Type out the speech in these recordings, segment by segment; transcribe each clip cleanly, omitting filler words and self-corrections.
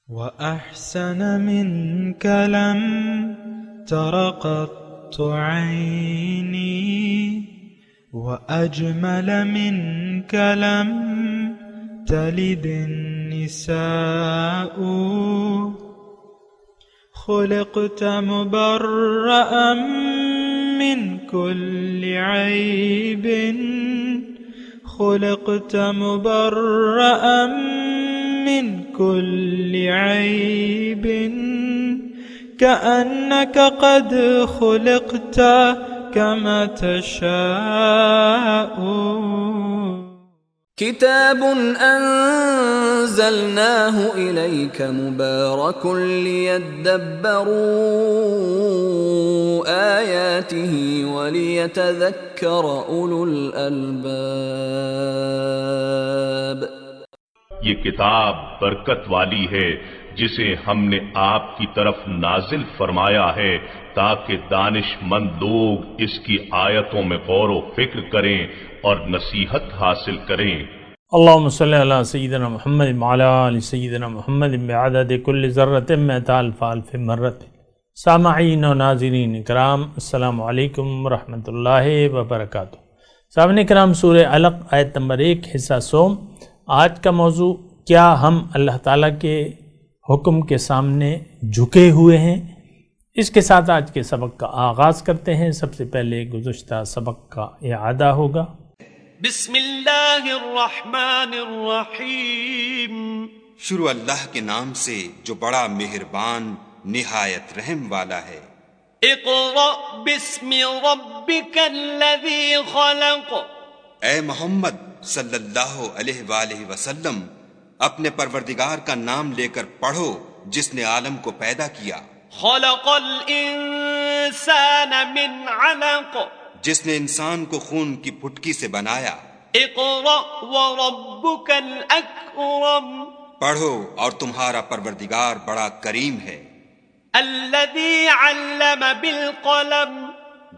وأحسن منك لم تر قط عيني وأجمل منك لم تلد النساء خلقت مبرأ من كل عيب خلقت مبرأ من كل عيب كأنك قد خلقت كما تشاء كتاب أنزلناه إليك مبارك ليدبروا آياته وليتذكر أولو الألباب. یہ کتاب برکت والی ہے جسے ہم نے آپ کی طرف نازل فرمایا ہے تاکہ دانش مند لوگ اس کی آیتوں میں غور و فکر کریں اور نصیحت حاصل کریں. اللہم صلی علی سیدنا محمد وعلی آل سیدنا محمد بعدد کل ذرۃ مئۃ الف الف مرۃ. سامعین و ناظرین کرام، السلام علیکم ورحمۃ اللہ وبرکاتہ. سامعین کرام، سورہ علق آیت نمبر 1 حصہ سوم. آج کا موضوع، کیا ہم اللہ تعالیٰ کے حکم کے سامنے جھکے ہوئے ہیں؟ اس کے ساتھ آج کے سبق کا آغاز کرتے ہیں. سب سے پہلے گزشتہ سبق کا اعادہ ہوگا. بسم اللہ الرحمن الرحیم. شروع اللہ کے نام سے جو بڑا مہربان نہایت رحم والا ہے. اقرأ باسم ربک الذی خلق. اے محمد صلی اللہ علیہ وآلہ وسلم، اپنے پروردگار کا نام لے کر پڑھو جس نے عالم کو پیدا کیا. خلق الانسان من علق. جس نے انسان کو خون کی پھٹکی سے بنایا. اقرأ وربک الاکرم. پڑھو اور تمہارا پروردگار بڑا کریم ہے. الذی علم بالقلم.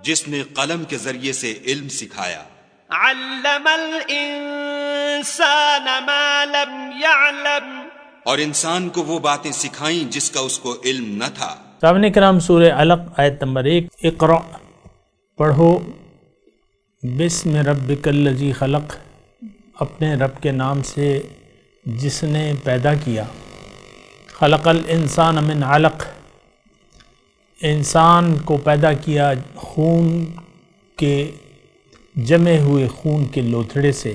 جس نے قلم کے ذریعے سے علم سکھایا. علم الانسان ما لم يعلم. اور انسان کو وہ باتیں سکھائیں جس کا اس کو علم نہ تھا. سامعین کرام، سورہ علق آیت نمبر 1. اقرأ، پڑھو، بسم ربک الذی خلق، اپنے رب کے نام سے جس نے پیدا کیا. خلق الانسان من علق، انسان کو پیدا کیا خون کے جمے ہوئے خون کے لوتھڑے سے.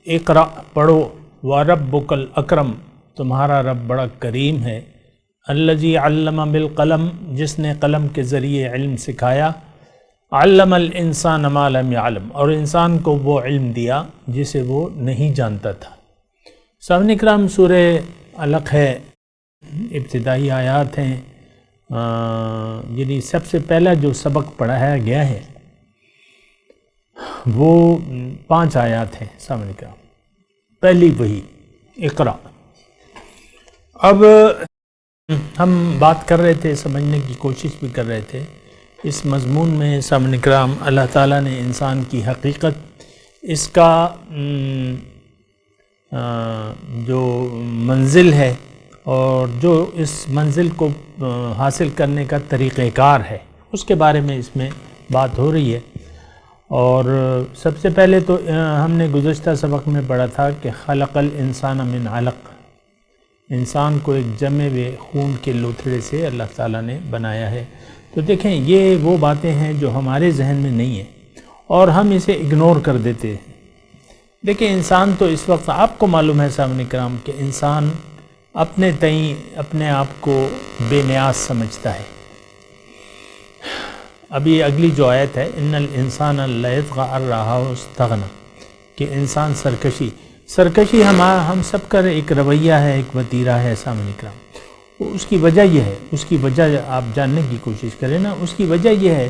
اقرأ، پڑھو، وربک الاکرم، تمہارا رب بڑا کریم ہے. الذی علم بالقلم، جس نے قلم کے ذریعے علم سکھایا. علم الانسان ما لم يعلم، اور انسان کو وہ علم دیا جسے وہ نہیں جانتا تھا. سامعین اکرام، سورہ علق ہے، ابتدائی آیات ہیں، یعنی سب سے پہلا جو سبق پڑھایا گیا ہے وہ 5 آیات ہیں. سامعین اکرام، پہلی وہی اقرا. اب ہم بات کر رہے تھے، سمجھنے کی کوشش بھی کر رہے تھے اس مضمون میں. سامعین اکرام، اللہ تعالیٰ نے انسان کی حقیقت، اس کا جو منزل ہے اور جو اس منزل کو حاصل کرنے کا طریقہ کار ہے، اس کے بارے میں اس میں بات ہو رہی ہے. اور سب سے پہلے تو ہم نے گزشتہ سبق میں پڑھا تھا کہ خلق الانسان من علق، انسان کو ایک جمے ہوئے خون کے لوتھڑے سے اللہ تعالیٰ نے بنایا ہے. تو دیکھیں، یہ وہ باتیں ہیں جو ہمارے ذہن میں نہیں ہیں اور ہم اسے اگنور کر دیتے ہیں. دیکھیں، انسان تو اس وقت آپ کو معلوم ہے سامعین کرام کہ انسان اپنے تئیں اپنے آپ کو بے نیاز سمجھتا ہے. ابھی اگلی جو آیت ہے، ان الانسان لیطغی ان رآہ استغنی، کہ انسان سرکشی ہم سب کا ایک رویہ ہے، ایک وتیرہ ہے. سامعین کرام، اس کی وجہ یہ ہے، اس کی وجہ آپ جاننے کی کوشش کریں نا. اس کی وجہ یہ ہے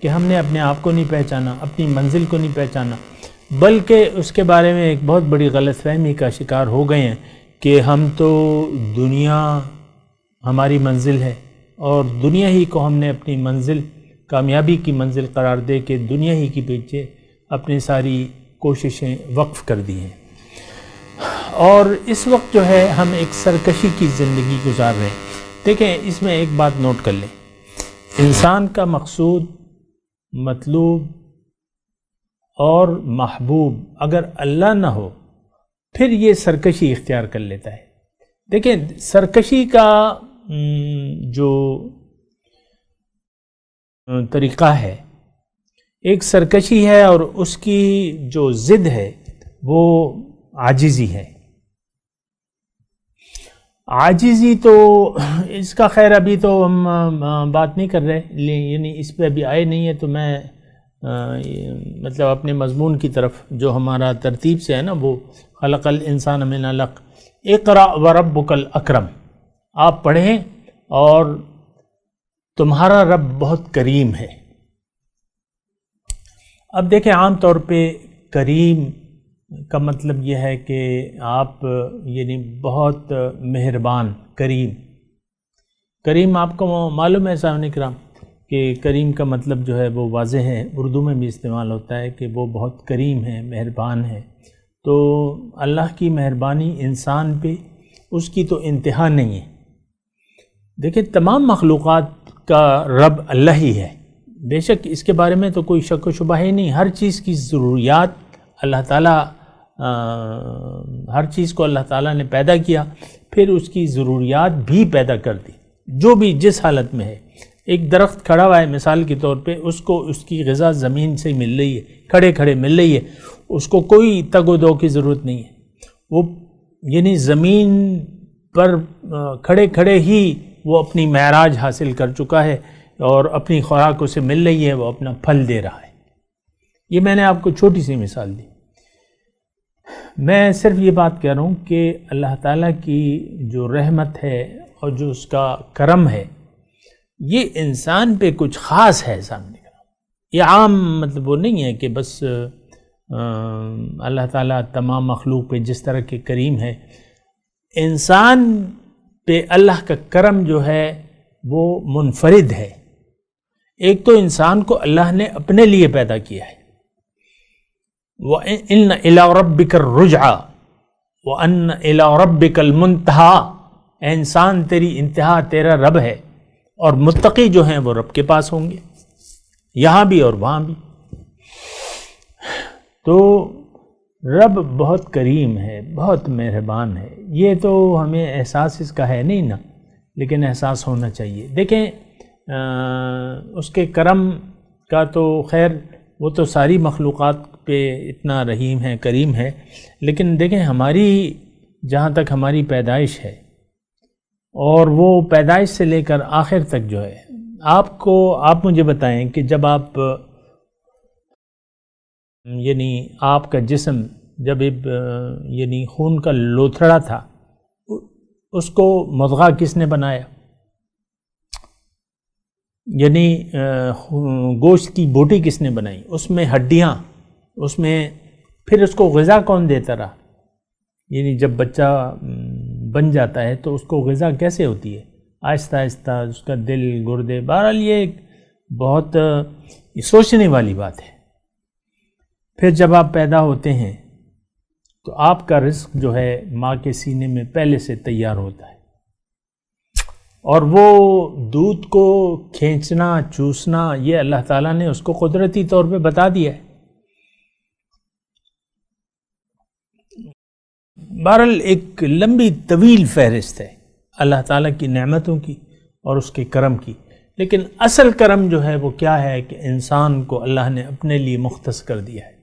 کہ ہم نے اپنے آپ کو نہیں پہچانا، اپنی منزل کو نہیں پہچانا، بلکہ اس کے بارے میں ایک بہت بڑی غلط فہمی کا شکار ہو گئے ہیں کہ ہم تو دنیا ہماری منزل ہے اور دنیا ہی کو ہم نے اپنی منزل، کامیابی کی منزل قرار دے کے دنیا ہی کے پیچھے اپنی ساری کوششیں وقف کر دی ہیں. اور اس وقت جو ہے ہم ایک سرکشی کی زندگی گزار رہے ہیں۔ دیکھیں اس میں ایک بات نوٹ کر لیں، انسان کا مقصود، مطلوب اور محبوب اگر اللہ نہ ہو پھر یہ سرکشی اختیار کر لیتا ہے۔ دیکھیں سرکشی کا جو طریقہ ہے، ایک سرکشی ہے اور اس کی جو ضد ہے وہ عاجزی ہے۔ عاجزی تو اس کا خیر ابھی تو ہم بات نہیں کر رہے، یعنی اس پہ ابھی آئے نہیں ہے، تو میں مطلب اپنے مضمون کی طرف جو ہمارا ترتیب سے ہے نا، وہ خلق الانسان من علق، اقرأ وربک الاکرم، آپ پڑھیں اور تمہارا رب بہت کریم ہے۔ اب دیکھیں عام طور پہ کریم کا مطلب یہ ہے کہ آپ یعنی بہت مہربان، کریم آپ کو معلوم ہے سامعین کرام کہ کریم کا مطلب جو ہے وہ واضح ہے، اردو میں بھی استعمال ہوتا ہے کہ وہ بہت کریم ہے، مہربان ہے۔ تو اللہ کی مہربانی انسان پہ، اس کی تو انتہا نہیں ہے۔ دیکھیں تمام مخلوقات کا رب اللہ ہی ہے، بے شک اس کے بارے میں تو کوئی شک و شبہ ہی نہیں۔ ہر چیز کی ضروریات اللہ تعالیٰ، ہر چیز کو اللہ تعالیٰ نے پیدا کیا، پھر اس کی ضروریات بھی پیدا کر دی، جو بھی جس حالت میں ہے۔ ایک درخت کھڑا ہوا ہے مثال کے طور پہ، اس کو اس کی غذا زمین سے مل رہی ہے، کھڑے کھڑے مل رہی ہے، اس کو کوئی تگ و دو کی ضرورت نہیں ہے۔ وہ یعنی زمین پر کھڑے کھڑے ہی وہ اپنی معراج حاصل کر چکا ہے اور اپنی خوراک اسے مل رہی ہے، وہ اپنا پھل دے رہا ہے۔ یہ میں نے آپ کو چھوٹی سی مثال دی۔ میں صرف یہ بات کہہ رہا ہوں کہ اللہ تعالیٰ کی جو رحمت ہے اور جو اس کا کرم ہے، یہ انسان پہ کچھ خاص ہے سامنے کا۔ یہ عام مطلب وہ نہیں ہے کہ بس اللہ تعالیٰ تمام مخلوق پہ جس طرح کے کریم ہے، انسان پہ اللہ کا کرم جو ہے وہ منفرد ہے۔ ایک تو انسان کو اللہ نے اپنے لیے پیدا کیا ہے، وَإِنَّ إِلَىٰ رَبِّكَ الرُّجْعَىٰ وَأَنَّ إِلَىٰ رَبِّكَ الْمُنْتَهَىٰ، اے انسان تیری انتہا تیرا رب ہے، اور متقی جو ہیں وہ رب کے پاس ہوں گے، یہاں بھی اور وہاں بھی۔ تو رب بہت کریم ہے، بہت مہربان ہے، یہ تو ہمیں احساس اس کا ہے نہیں نا، لیکن احساس ہونا چاہیے۔ دیکھیں اس کے کرم کا تو خیر وہ تو ساری مخلوقات پہ اتنا رحیم ہے، کریم ہے، لیکن دیکھیں ہماری جہاں تک ہماری پیدائش ہے، اور وہ پیدائش سے لے کر آخر تک جو ہے، آپ مجھے بتائیں کہ جب آپ یعنی آپ کا جسم جب یعنی خون کا لوتھڑا تھا، اس کو مضغہ کس نے بنایا؟ یعنی گوشت کی بوٹی کس نے بنائی؟ اس میں ہڈیاں، اس میں پھر اس کو غذا کون دیتا رہا؟ یعنی جب بچہ بن جاتا ہے تو اس کو غذا کیسے ہوتی ہے؟ آہستہ آہستہ اس کا دل، گردے، بہرحال یہ ایک بہت سوچنے والی بات ہے۔ پھر جب آپ پیدا ہوتے ہیں تو آپ کا رزق جو ہے ماں کے سینے میں پہلے سے تیار ہوتا ہے، اور وہ دودھ کو کھینچنا، چوسنا، یہ اللہ تعالیٰ نے اس کو قدرتی طور پہ بتا دیا ہے۔ بہرحال ایک لمبی طویل فہرست ہے اللہ تعالیٰ کی نعمتوں کی اور اس کے کرم کی، لیکن اصل کرم جو ہے وہ کیا ہے کہ انسان کو اللہ نے اپنے لیے مختص کر دیا ہے،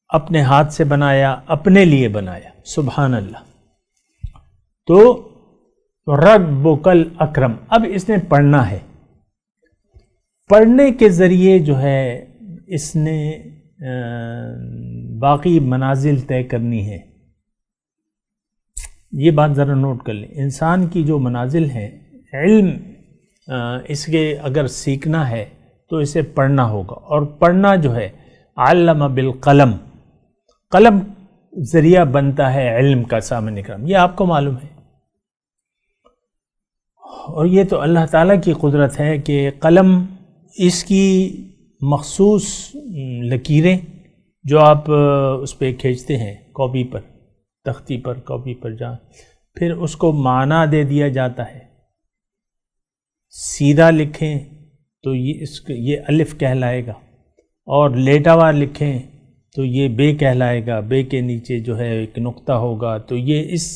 اپنے ہاتھ سے بنایا، اپنے لیے بنایا، سبحان اللہ۔ تو ربک الاکرم، اب اس نے پڑھنا ہے، پڑھنے کے ذریعے جو ہے اس نے باقی منازل طے کرنی ہے۔ یہ بات ذرا نوٹ کر لیں، انسان کی جو منازل ہیں، علم اس کے اگر سیکھنا ہے تو اسے پڑھنا ہوگا، اور پڑھنا جو ہے علم بالقلم، قلم ذریعہ بنتا ہے علم کا، سامنے کرام، یہ آپ کو معلوم ہے۔ اور یہ تو اللہ تعالیٰ کی قدرت ہے کہ قلم، اس کی مخصوص لکیریں جو آپ اس پہ کھینچتے ہیں کاپی پر، تختی پر کاپی پر جہاں، پھر اس کو معنی دے دیا جاتا ہے. سیدھا لکھیں تو یہ الف کہلائے گا، اور لیٹا ہوا لکھیں تو یہ بے کہلائے گا. بے کے نیچے جو ہے ایک نقطہ ہوگا. تو یہ اس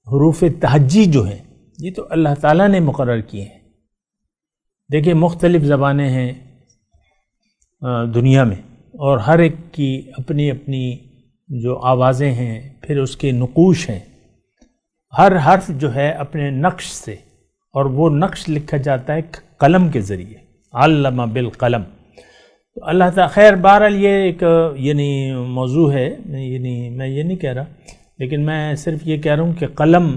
حروف تہجی جو ہیں یہ تو اللہ تعالیٰ نے مقرر کیے ہیں. دیکھیں مختلف زبانیں ہیں دنیا میں، اور ہر ایک کی اپنی اپنی جو آوازیں ہیں، پھر اس کے نقوش ہیں. ہر حرف جو ہے اپنے نقش سے، اور وہ نقش لکھا جاتا ہے قلم کے ذریعے. علم بالقلم. تو اللہ تعالیٰ، خیر بہرحال یہ ایک یعنی موضوع ہے، یعنی میں یہ نہیں کہہ رہا، لیکن میں صرف یہ کہہ رہا ہوں کہ قلم،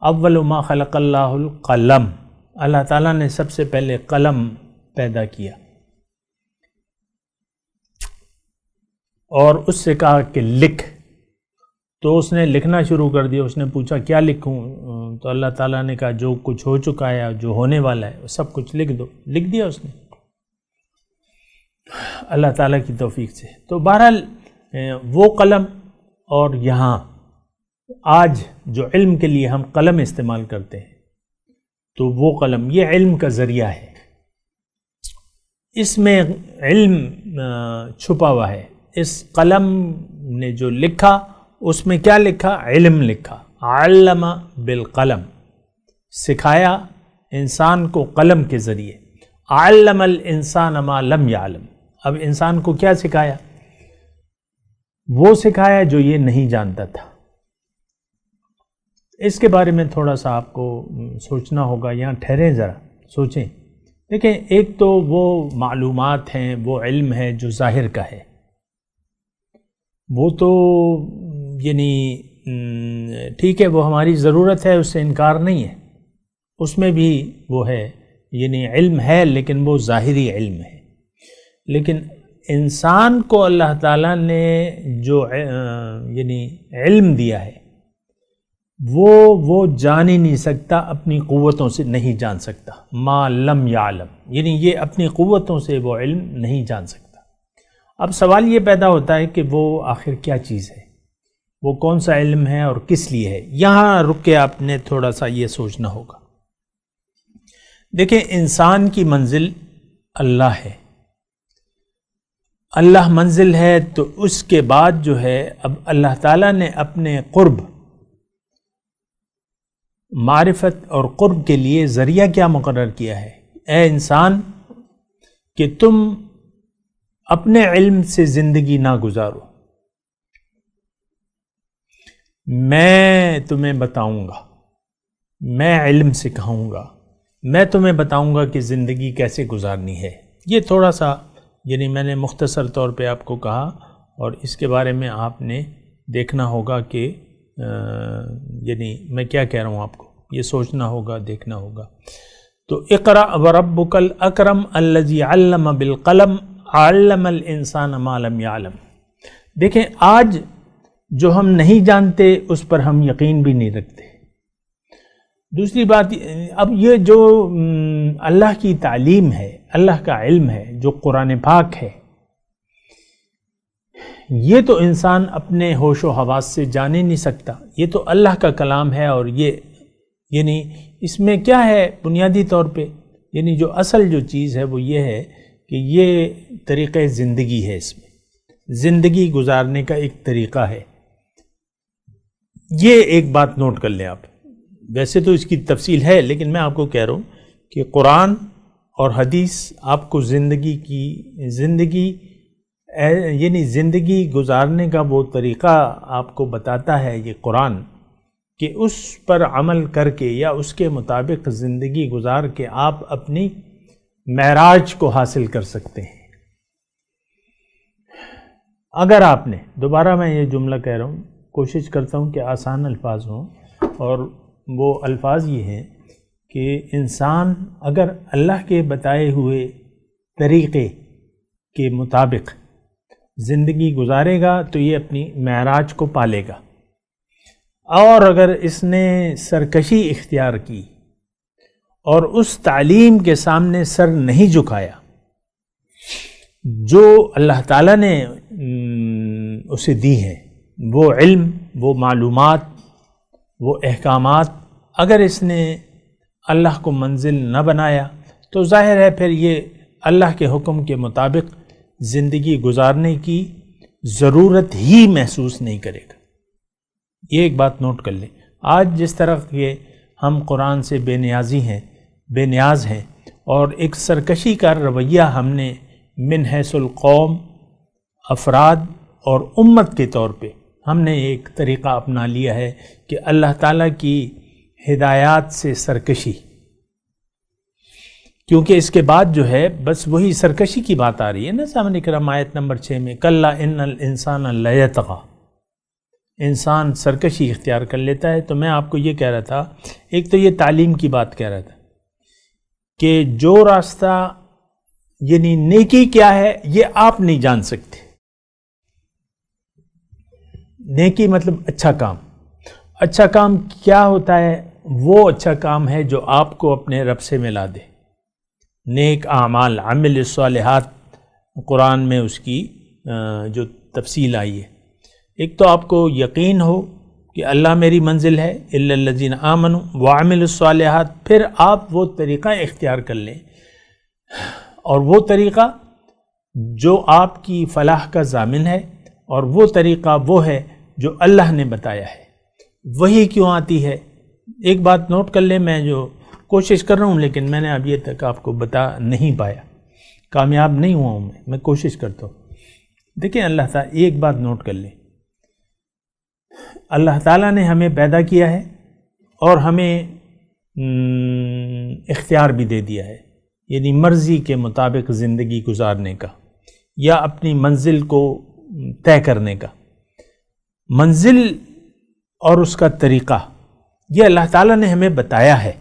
اول ما خلق اللہ القلم، اللہ تعالیٰ نے سب سے پہلے قلم پیدا کیا، اور اس سے کہا کہ لکھ. تو اس نے لکھنا شروع کر دیا. اس نے پوچھا کیا لکھوں؟ تو اللہ تعالیٰ نے کہا جو کچھ ہو چکا ہے، جو ہونے والا ہے، سب کچھ لکھ دو. لکھ دیا اس نے اللہ تعالیٰ کی توفیق سے. تو بہرحال وہ قلم، اور یہاں آج جو علم کے لیے ہم قلم استعمال کرتے ہیں، تو وہ قلم یہ علم کا ذریعہ ہے. اس میں علم چھپا ہوا ہے. اس قلم نے جو لکھا، اس میں کیا لکھا؟ علم لکھا. علم بالقلم، سکھایا انسان کو قلم کے ذریعے. علم الانسان ما لم یعلم. اب انسان کو کیا سکھایا؟ وہ سکھایا جو یہ نہیں جانتا تھا. اس کے بارے میں تھوڑا سا آپ کو سوچنا ہوگا. یہاں ٹھہریں، ذرا سوچیں. دیکھیں، ایک تو وہ معلومات ہیں، وہ علم ہے جو ظاہر کا ہے، وہ تو یعنی ٹھیک ہے، وہ ہماری ضرورت ہے، اس سے انکار نہیں ہے. اس میں بھی وہ ہے، یعنی علم ہے، لیکن وہ ظاہری علم ہے. لیکن انسان کو اللہ تعالیٰ نے جو یعنی علم دیا ہے، وہ جان ہی نہیں سکتا، اپنی قوتوں سے نہیں جان سکتا. ما لم یعلم، یعنی یہ اپنی قوتوں سے وہ علم نہیں جان سکتا. اب سوال یہ پیدا ہوتا ہے کہ وہ آخر کیا چیز ہے، وہ کون سا علم ہے اور کس لیے ہے. یہاں رک کے آپ نے تھوڑا سا یہ سوچنا ہوگا. دیکھیں، انسان کی منزل اللہ ہے. اللہ منزل ہے، تو اس کے بعد جو ہے اب اللہ تعالیٰ نے اپنے قرب، معرفت اور قرب کے لیے ذریعہ کیا مقرر کیا ہے؟ اے انسان، کہ تم اپنے علم سے زندگی نہ گزارو، میں تمہیں بتاؤں گا، میں علم سکھاؤں گا، میں تمہیں بتاؤں گا کہ زندگی کیسے گزارنی ہے. یہ تھوڑا سا یعنی میں نے مختصر طور پہ آپ کو کہا، اور اس کے بارے میں آپ نے دیکھنا ہوگا کہ یعنی میں کیا کہہ رہا ہوں، آپ کو یہ سوچنا ہوگا، دیکھنا ہوگا. تو اقرأ وربک الاکرم الذی علم بالقلم علم الانسان ما لم یعلم. دیکھیں، آج جو ہم نہیں جانتے اس پر ہم یقین بھی نہیں رکھتے. دوسری بات، اب یہ جو اللہ کی تعلیم ہے، اللہ کا علم ہے، جو قرآن پاک ہے، یہ تو انسان اپنے ہوش و حواس سے جان ہی نہیں سکتا. یہ تو اللہ کا کلام ہے، اور یہ یعنی اس میں کیا ہے بنیادی طور پہ، یعنی جو اصل جو چیز ہے وہ یہ ہے کہ یہ طریقہ زندگی ہے. اس میں زندگی گزارنے کا ایک طریقہ ہے. یہ ایک بات نوٹ کر لیں آپ. ویسے تو اس کی تفصیل ہے، لیکن میں آپ کو کہہ رہا ہوں کہ قرآن اور حدیث آپ کو زندگی یعنی زندگی گزارنے کا وہ طریقہ آپ کو بتاتا ہے یہ قرآن، کہ اس پر عمل کر کے یا اس کے مطابق زندگی گزار کے آپ اپنی معراج کو حاصل کر سکتے ہیں. اگر آپ نے، دوبارہ میں یہ جملہ کہہ رہا ہوں، کوشش کرتا ہوں کہ آسان الفاظ ہوں، اور وہ الفاظ یہ ہیں کہ انسان اگر اللہ کے بتائے ہوئے طریقے کے مطابق زندگی گزارے گا تو یہ اپنی معراج کو پالے گا. اور اگر اس نے سرکشی اختیار کی اور اس تعلیم کے سامنے سر نہیں جھکایا جو اللہ تعالیٰ نے اسے دی ہے، وہ علم وہ معلومات، وہ احکامات اگر اس نے اللہ کو منزل نہ بنایا تو ظاہر ہے پھر یہ اللہ کے حکم کے مطابق زندگی گزارنے کی ضرورت ہی محسوس نہیں کرے گا۔ یہ ایک بات نوٹ کر لیں، آج جس طرح کہ ہم قرآن سے بے نیاز ہیں اور ایک سرکشی کا رویہ ہم نے من حیث القوم، افراد اور امت کے طور پہ ہم نے ایک طریقہ اپنا لیا ہے کہ اللہ تعالیٰ کی ہدایات سے سرکشی، کیونکہ اس کے بعد جو ہے بس وہی سرکشی کی بات آ رہی ہے نا سامنے کرام آیت نمبر 6 میں، کلا ان الانسان لیطغی، انسان سرکشی اختیار کر لیتا ہے۔ تو میں آپ کو یہ کہہ رہا تھا، ایک تو یہ تعلیم کی بات کہہ رہا تھا کہ جو راستہ یعنی نیکی کیا ہے یہ آپ نہیں جان سکتے۔ نیکی مطلب اچھا کام، اچھا کام کیا ہوتا ہے؟ وہ اچھا کام ہے جو آپ کو اپنے رب سے ملا دے۔ نیک اعمال، عمل الصالحات، قرآن میں اس کی جو تفصیل آئی ہے، ایک تو آپ کو یقین ہو کہ اللہ میری منزل ہے، الا الذین آمنوا وعملوا الصالحات، پھر آپ وہ طریقہ اختیار کر لیں، اور وہ طریقہ جو آپ کی فلاح کا ضامن ہے، اور وہ طریقہ وہ ہے جو اللہ نے بتایا ہے۔ وہی کیوں آتی ہے؟ ایک بات نوٹ کر لیں، میں جو کوشش کر رہا ہوں لیکن میں نے ابھی تک آپ کو بتا نہیں پایا، کامیاب نہیں ہوا ہوں میں کوشش کرتا ہوں۔ دیکھیں اللہ تعالیٰ، ایک بات نوٹ کر لیں، اللہ تعالیٰ نے ہمیں پیدا کیا ہے اور ہمیں اختیار بھی دے دیا ہے، یعنی مرضی کے مطابق زندگی گزارنے کا یا اپنی منزل کو طے کرنے کا۔ منزل اور اس کا طریقہ یہ اللہ تعالیٰ نے ہمیں بتایا ہے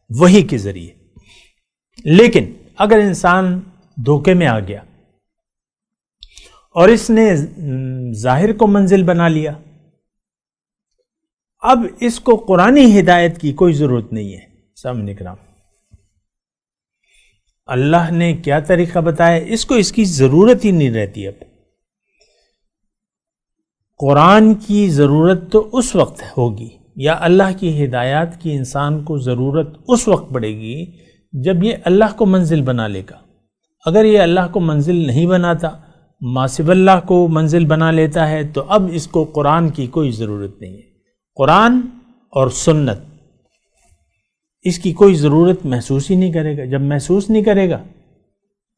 وحی کے ذریعے، لیکن اگر انسان دھوکے میں آ گیا اور اس نے ظاہر کو منزل بنا لیا، اب اس کو قرآنی ہدایت کی کوئی ضرورت نہیں ہے۔ سامنے کرام، اللہ نے کیا طریقہ بتایا، اس کو اس کی ضرورت ہی نہیں رہتی۔ اب قرآن کی ضرورت تو اس وقت ہوگی، یا اللہ کی ہدایات کی انسان کو ضرورت اس وقت پڑے گی جب یہ اللہ کو منزل بنا لے گا۔ اگر یہ اللہ کو منزل نہیں بناتا، ماسب اللہ کو منزل بنا لیتا ہے، تو اب اس کو قرآن کی کوئی ضرورت نہیں ہے۔ قرآن اور سنت اس کی کوئی ضرورت محسوس ہی نہیں کرے گا۔ جب محسوس نہیں کرے گا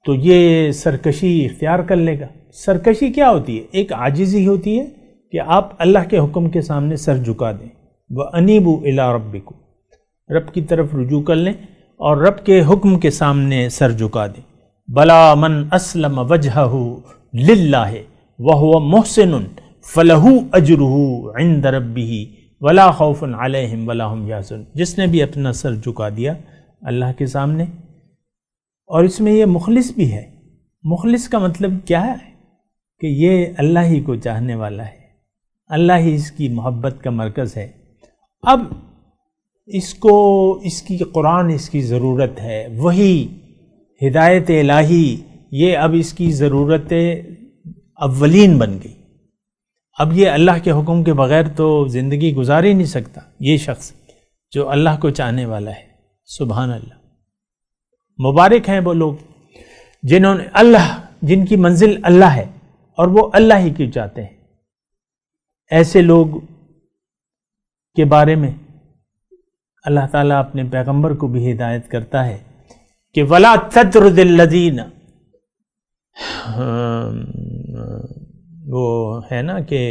تو یہ سرکشی اختیار کر لے گا۔ سرکشی کیا ہوتی ہے؟ ایک عاجزی ہوتی ہے کہ آپ اللہ کے حکم کے سامنے سر جھکا دیں، وَأَنِيبُوا إِلَىٰ رَبِّكُمْ، رب کی طرف رجوع کر لیں اور رب کے حکم کے سامنے سر جھکا دیں۔ بَلَا مَنْ أَسْلَمَ وَجْهَهُ لِلَّهِ وَهُوَ مُحْسِنٌ فَلَهُ أَجْرُهُ عِنْدَ رَبِّهِ وَلَا خَوْفٌ عَلَيْهِمْ وَلَا هُمْ يَحْزَنُونَ۔ جس نے بھی اپنا سر جھکا دیا اللہ کے سامنے، اور اس میں یہ مخلص بھی ہے۔ مخلص کا مطلب کیا ہے؟ کہ یہ اللہ ہی کو چاہنے والا ہے، اللہ ہی اس کی محبت کا مرکز ہے۔ اب اس کو اس کی قرآن اس کی ضرورت ہے، وہی ہدایت الہی یہ اب اس کی ضرورت اولین بن گئی۔ اب یہ اللہ کے حکم کے بغیر تو زندگی گزار ہی نہیں سکتا یہ شخص جو اللہ کو چاہنے والا ہے۔ سبحان اللہ، مبارک ہیں وہ لوگ جنہوں نے جن کی منزل اللہ ہے اور وہ اللہ ہی کی چاہتے ہیں۔ ایسے لوگ کے بارے میں اللہ تعالیٰ اپنے پیغمبر کو بھی ہدایت کرتا ہے کہ وَلَا تَطْرُدِ الَّذِينَ، وہ ہے نا کہ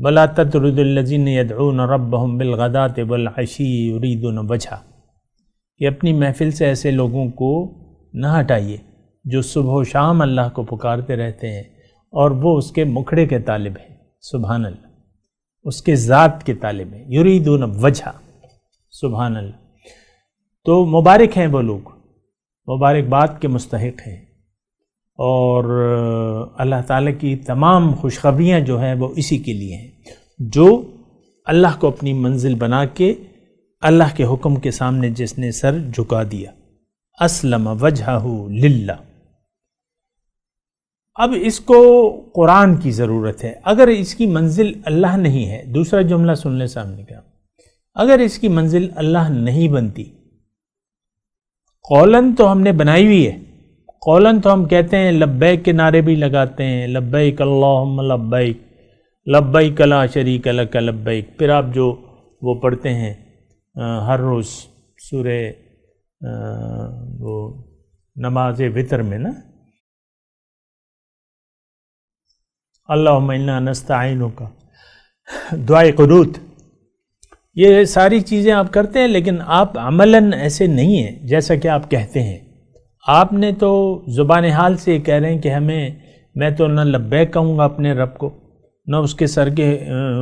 وَلَا تَطْرُدِ الَّذِينَ يَدْعُونَ رَبَّهُمْ بِالْغَدَاةِ وَالْعَشِيِّ يُرِيدُونَ وَجْهَهُ، کہ اپنی محفل سے ایسے لوگوں کو نہ ہٹائیے جو صبح و شام اللہ کو پکارتے رہتے ہیں اور وہ اس کے مکھڑے کے طالب ہیں۔ سبحان اللہ، اس کے ذات کے طالب ہیں، یریدون وجہ۔ سبحان اللہ، تو مبارک ہیں وہ لوگ، مبارکباد کے مستحق ہیں، اور اللہ تعالیٰ کی تمام خوشخبریاں جو ہیں وہ اسی کے لیے ہیں جو اللہ کو اپنی منزل بنا کے اللہ کے حکم کے سامنے جس نے سر جھکا دیا۔ اسلم وجہہ للہ۔ اب اس کو قرآن کی ضرورت ہے. اگر اس کی منزل اللہ نہیں ہے، دوسرا جملہ سن لیں سامنے کا، اگر اس کی منزل اللہ نہیں بنتی، قولن تو ہم نے بنائی ہوئی ہے، قولن تو ہم کہتے ہیں، لبیک کے نعرے بھی لگاتے ہیں، لبیک اللہم لبیک، لبیک لا شریک لک لبیک. پھر آپ جو وہ پڑھتے ہیں ہر روز سورہ وہ نماز وتر میں نا، اللہم انا نستعینک، دعائے قنوت، یہ ساری چیزیں آپ کرتے ہیں، لیکن آپ عملاً ایسے نہیں ہیں جیسا کہ آپ کہتے ہیں. آپ نے تو زبان حال سے کہہ رہے ہیں کہ میں تو نہ لبیک کہوں گا اپنے رب کو، نہ اس کے سر کے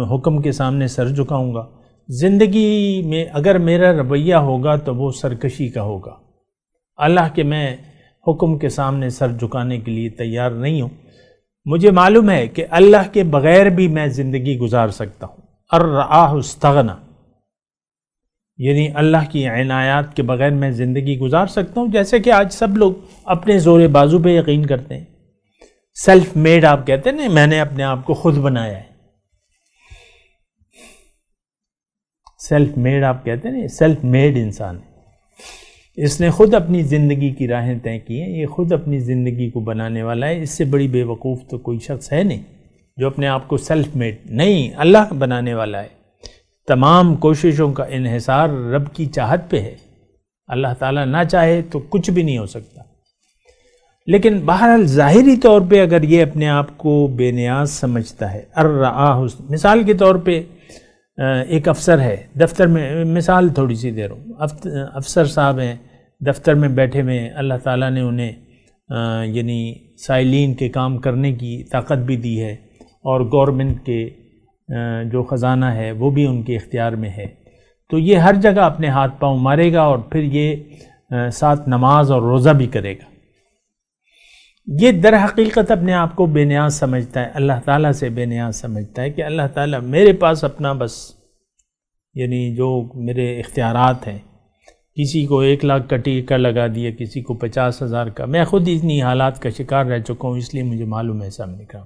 حکم کے سامنے سر جھکاؤں گا. زندگی میں اگر میرا رویہ ہوگا تو وہ سرکشی کا ہوگا. اللہ کے میں حکم کے سامنے سر جھکانے کے لیے تیار نہیں ہوں. مجھے معلوم ہے کہ اللہ کے بغیر بھی میں زندگی گزار سکتا ہوں. الرآہ استغنا، یعنی اللہ کی عنایات کے بغیر میں زندگی گزار سکتا ہوں، جیسے کہ آج سب لوگ اپنے زور بازو پہ یقین کرتے ہیں. سیلف میڈ آپ کہتے ہیں نا، میں نے اپنے آپ کو خود بنایا ہے. سیلف میڈ آپ کہتے ہیں نا، سیلف میڈ انسان ہے، اس نے خود اپنی زندگی کی راہیں طے کی ہیں، یہ خود اپنی زندگی کو بنانے والا ہے. اس سے بڑی بے وقوف تو کوئی شخص ہے نہیں جو اپنے آپ کو سیلف میڈ نہیں، اللہ بنانے والا ہے. تمام کوششوں کا انحصار رب کی چاہت پہ ہے. اللہ تعالیٰ نہ چاہے تو کچھ بھی نہیں ہو سکتا. لیکن بہرحال ظاہری طور پہ اگر یہ اپنے آپ کو بے نیاز سمجھتا ہے، الرآہ، مثال کے طور پہ ایک افسر ہے دفتر میں، مثال تھوڑی سی دے رہا ہوں، افسر صاحب ہیں دفتر میں بیٹھے ہوئے ہیں، اللہ تعالیٰ نے انہیں یعنی سائلین کے کام کرنے کی طاقت بھی دی ہے، اور گورنمنٹ کے جو خزانہ ہے وہ بھی ان کے اختیار میں ہے. تو یہ ہر جگہ اپنے ہاتھ پاؤں مارے گا، اور پھر یہ ساتھ نماز اور روزہ بھی کرے گا. یہ در حقیقت اپنے آپ کو بے نیاز سمجھتا ہے، اللہ تعالیٰ سے بے نیاز سمجھتا ہے کہ اللہ تعالیٰ میرے پاس اپنا بس یعنی جو میرے اختیارات ہیں، کسی کو 1 لاکھ کا ٹیکہ لگا دیا، کسی کو 50,000 کا. میں خود اتنی حالات کا شکار رہ چکا ہوں، اس لیے مجھے معلوم ہے سامنے کا.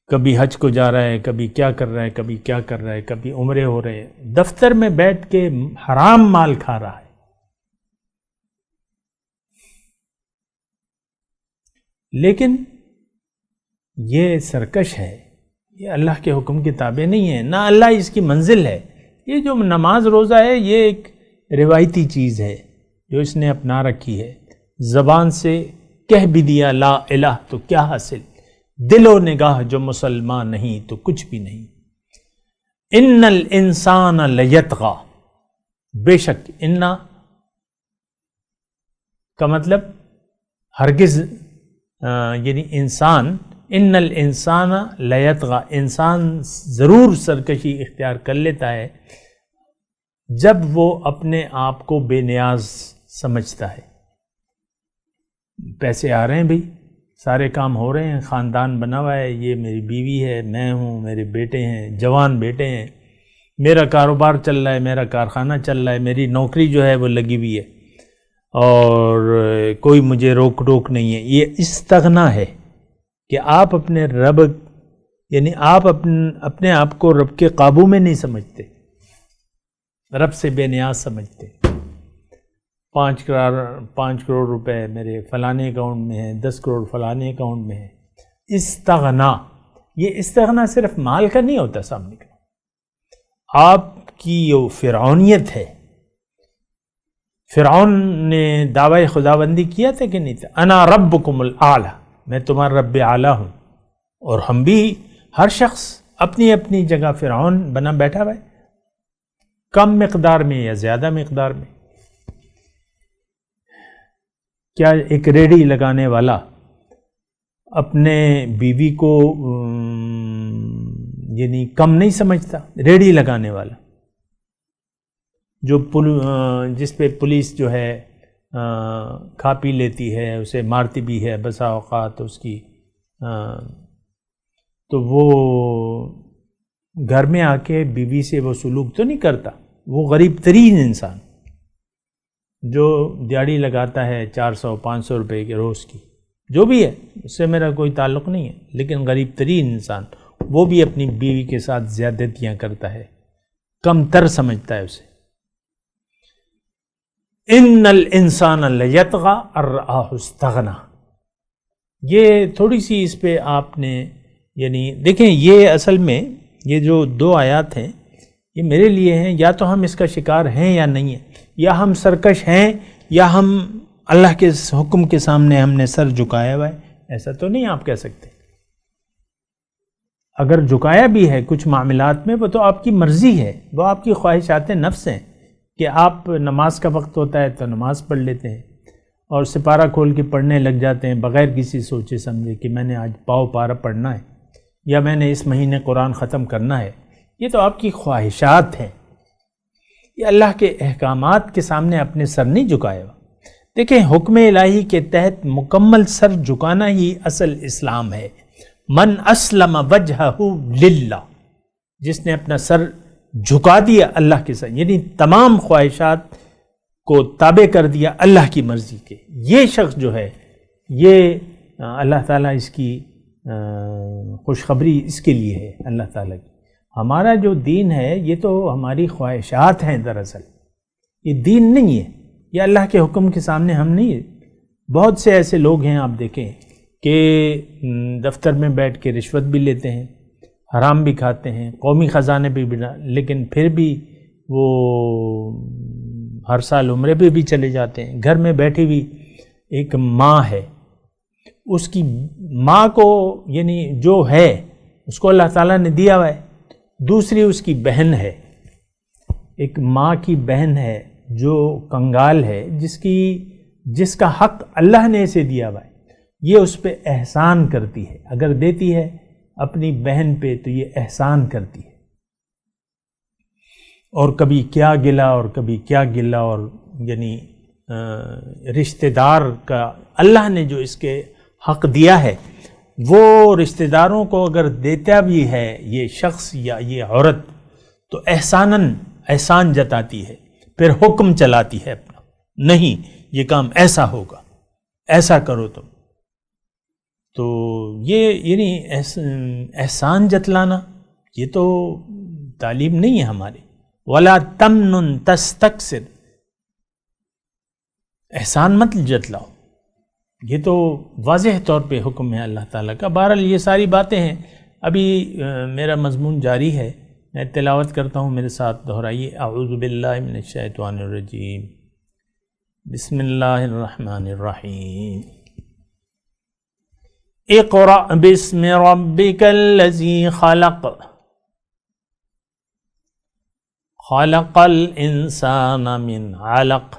کبھی حج کو جا رہا ہے، کبھی کیا کر رہا ہے، کبھی کیا کر رہا ہے، کبھی عمرے ہو رہے ہیں، دفتر میں بیٹھ کے حرام مال کھا رہا ہے. لیکن یہ سرکش ہے، یہ اللہ کے حکم کے تابع نہیں ہے، نہ اللہ اس کی منزل ہے. یہ جو نماز روزہ ہے یہ ایک روایتی چیز ہے جو اس نے اپنا رکھی ہے. زبان سے کہہ بھی دیا لا الہ تو کیا حاصل، دل و نگاہ جو مسلمان نہیں تو کچھ بھی نہیں. ان الانسان لیطغی، بے شک انا کا مطلب ہرگز یعنی انسان، ان الانسان لیطغی، انسان ضرور سرکشی اختیار کر لیتا ہے جب وہ اپنے آپ کو بے نیاز سمجھتا ہے. پیسے آ رہے ہیں بھئی، سارے کام ہو رہے ہیں، خاندان بنا ہوا ہے، یہ میری بیوی ہے، میں ہوں، میرے بیٹے ہیں، جوان بیٹے ہیں، میرا کاروبار چل رہا ہے، میرا کارخانہ چل رہا ہے، میری نوکری جو ہے وہ لگی ہوئی ہے، اور کوئی مجھے روک ٹوک نہیں ہے. یہ استغنا ہے کہ آپ اپنے رب یعنی آپ اپنے آپ کو رب کے قابو میں نہیں سمجھتے، رب سے بے نیاز سمجھتے. 5 کروڑ روپے میرے فلانے اکاؤنٹ میں ہیں، 10 کروڑ فلانے اکاؤنٹ میں ہیں. استغنا، یہ استغنا صرف مال کا نہیں ہوتا سامنے کا. آپ کی جو فرعونیت ہے، فرعون نے دعوی خداوندی کیا تھا کہ نہیں تھا، انا ربکم الاعلی، میں تمہارا رب اعلیٰ ہوں. اور ہم بھی، ہر شخص اپنی اپنی جگہ فرعون بنا بیٹھا ہوا ہے، کم مقدار میں یا زیادہ مقدار میں. کیا ایک ریڑھی لگانے والا اپنے بیوی کو یعنی کم نہیں سمجھتا؟ ریڑھی لگانے والا جو جس پہ پولیس جو ہے کھا پی لیتی ہے، اسے مارتی بھی ہے بسا اوقات اس کی، تو وہ گھر میں آ کے بیوی سے وہ سلوک تو نہیں کرتا. وہ غریب ترین انسان جو دیہڑی لگاتا ہے 400-500 روپے کے روز کی، جو بھی ہے اس سے میرا کوئی تعلق نہیں ہے، لیکن غریب ترین انسان وہ بھی اپنی بیوی کے ساتھ زیادتیاں کرتا ہے، کم تر سمجھتا ہے اسے۔ ان الانسان لیطغی ان رآہ استغنی، یہ تھوڑی سی اس پہ آپ نے یعنی دیکھیں، یہ اصل میں یہ جو 2 آیات ہیں یہ میرے لیے ہیں، یا تو ہم اس کا شکار ہیں یا نہیں ہیں، یا ہم سرکش ہیں یا ہم اللہ کے حکم کے سامنے ہم نے سر جھکایا ہوا ہے۔ ایسا تو نہیں آپ کہہ سکتے، اگر جھکایا بھی ہے کچھ معاملات میں وہ تو آپ کی مرضی ہے، وہ آپ کی خواہشات نفس ہیں کہ آپ نماز کا وقت ہوتا ہے تو نماز پڑھ لیتے ہیں اور سپارہ کھول کے پڑھنے لگ جاتے ہیں بغیر کسی سوچے سمجھے کہ میں نے آج پاؤ پارا پڑھنا ہے یا میں نے اس مہینے قرآن ختم کرنا ہے۔ یہ تو آپ کی خواہشات ہیں، یہ اللہ کے احکامات کے سامنے اپنے سر نہیں جھکائے ہوا۔ دیکھیں، حکم الہی کے تحت مکمل سر جھکانا ہی اصل اسلام ہے۔ من اسلم وجہہ للہ، جس نے اپنا سر جھکا دیا اللہ کے ساتھ، یعنی تمام خواہشات کو تابع کر دیا اللہ کی مرضی کے، یہ شخص جو ہے یہ اللہ تعالیٰ اس کی خوشخبری اس کے لیے ہے اللہ تعالیٰ کی۔ ہمارا جو دین ہے یہ تو ہماری خواہشات ہیں، دراصل یہ دین نہیں ہے، یہ اللہ کے حکم کے سامنے ہم نہیں ہے۔ بہت سے ایسے لوگ ہیں آپ دیکھیں کہ دفتر میں بیٹھ کے رشوت بھی لیتے ہیں، حرام بھی کھاتے ہیں، قومی خزانے بھی بنا، لیکن پھر بھی وہ ہر سال عمرے پہ بھی چلے جاتے ہیں۔ گھر میں بیٹھی ہوئی ایک ماں ہے، اس کی ماں کو یعنی جو ہے اس کو اللہ تعالیٰ نے دیا ہوا ہے، دوسری اس کی بہن ہے، ایک ماں کی بہن ہے جو کنگال ہے، جس کا حق اللہ نے اسے دیا ہوا ہے، یہ اس پہ احسان کرتی ہے، اگر دیتی ہے اپنی بہن پہ تو یہ احسان کرتی ہے، اور کبھی کیا گلا اور کبھی کیا گلا، اور یعنی رشتہ دار کا اللہ نے جو اس کے حق دیا ہے وہ رشتہ داروں کو اگر دیتا بھی ہے یہ شخص یا یہ عورت تو احسان جتاتی ہے، پھر حکم چلاتی ہے اپنا، نہیں یہ کام ایسا ہوگا، ایسا کرو تم، تو یہ یعنی احسان جتلانا یہ تو تعلیم نہیں ہے ہماری۔ وَلَا تَمْنُن تَسْتَكْثِرْ، احسان مت جتلاؤ، یہ تو واضح طور پہ حکم ہے اللہ تعالیٰ کا۔ بہرحال یہ ساری باتیں ہیں، ابھی میرا مضمون جاری ہے، میں تلاوت کرتا ہوں، میرے ساتھ دہرائیے۔ اعوذ باللہ من الشیطان الرجیم، بسم اللہ الرحمن الرحیم۔ اقرأ باسم ربک الذی خلق، خلق الانسان من علق،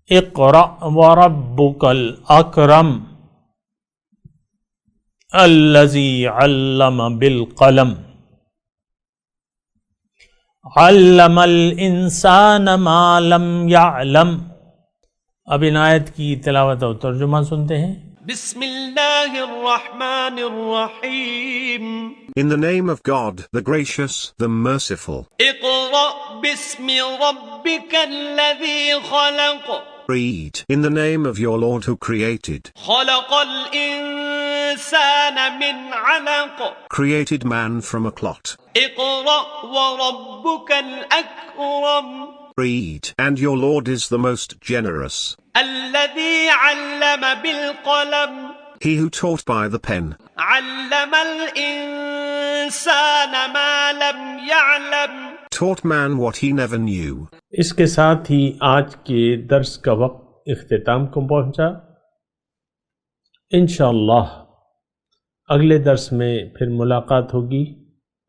اقرأ وربک الاکرم الذی علم بالقلم، علم الانسان ما لم يعلم۔ اب ان آیت کی تلاوت اور ترجمہ سنتے ہیں۔ بسم اللہ الرحمن الرحیم۔ In the name of God, the gracious, the merciful. اقرأ باسم ربک الذی خلق، Read in the name of your Lord who created. خلق الانسان من علق، Created man from a clot. اقرأ وربک الاکرم، Read, and your Lord is the most generous. الذي علم بالقلم، He who taught by the pen. علم الإنسان ما لم يعلم، Taught man what he never knew. اس کے ساتھ ہی آج کے درس کا وقت اختتام کو پہنچا۔ انشاءاللہ اگلے درس میں پھر ملاقات ہوگی۔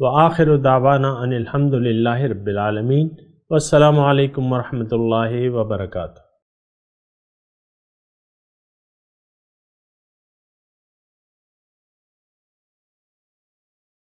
وآخر دعوانا ان الحمد للہ رب العالمین، والسلام علیکم ورحمۃ اللہ وبرکاتہ۔